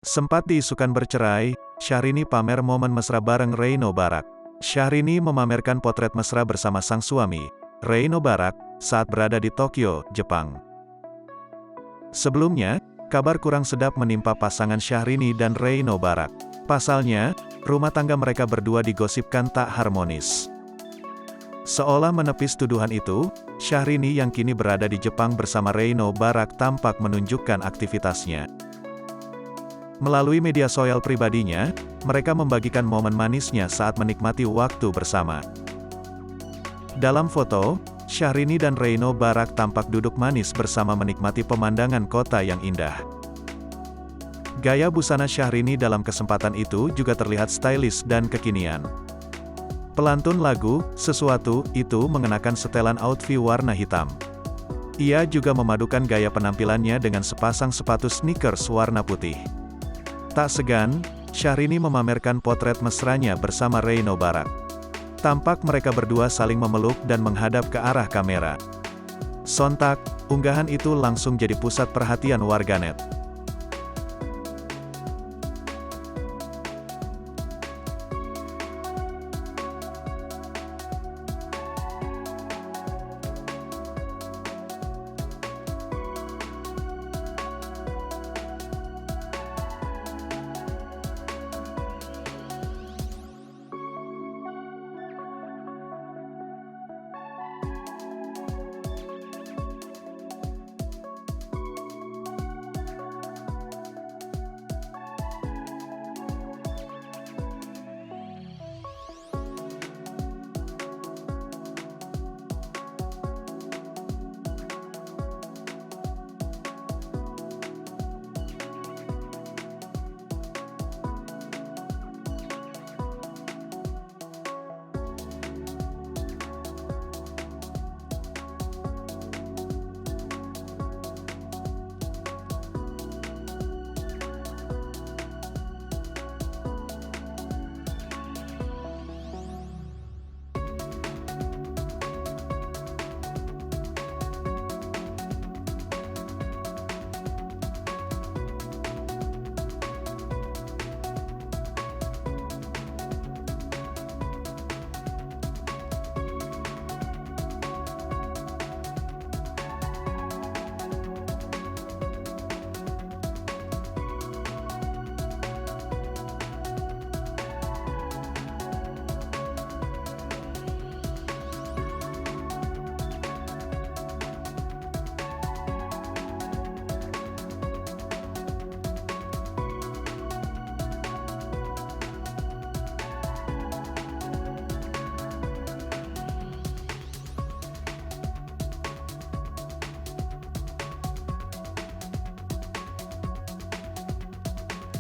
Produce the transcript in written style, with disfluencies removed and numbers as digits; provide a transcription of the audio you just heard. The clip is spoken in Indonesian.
Sempat diisukan bercerai, Syahrini pamer momen mesra bareng Reino Barak. Syahrini memamerkan potret mesra bersama sang suami, Reino Barak, saat berada di Tokyo, Jepang. Sebelumnya, kabar kurang sedap menimpa pasangan Syahrini dan Reino Barak. Pasalnya, rumah tangga mereka berdua digosipkan tak harmonis. Seolah menepis tuduhan itu, Syahrini yang kini berada di Jepang bersama Reino Barak tampak menunjukkan aktivitasnya. Melalui media sosial pribadinya, mereka membagikan momen manisnya saat menikmati waktu bersama. Dalam foto, Syahrini dan Reino Barak tampak duduk manis bersama menikmati pemandangan kota yang indah. Gaya busana Syahrini dalam kesempatan itu juga terlihat stylish dan kekinian. Pelantun lagu, Sesuatu, itu mengenakan setelan outfit warna hitam. Ia juga memadukan gaya penampilannya dengan sepasang sepatu sneakers warna putih. Tak segan, Syahrini memamerkan potret mesranya bersama Reino Barak. Tampak mereka berdua saling memeluk dan menghadap ke arah kamera. Sontak, unggahan itu langsung jadi pusat perhatian warganet.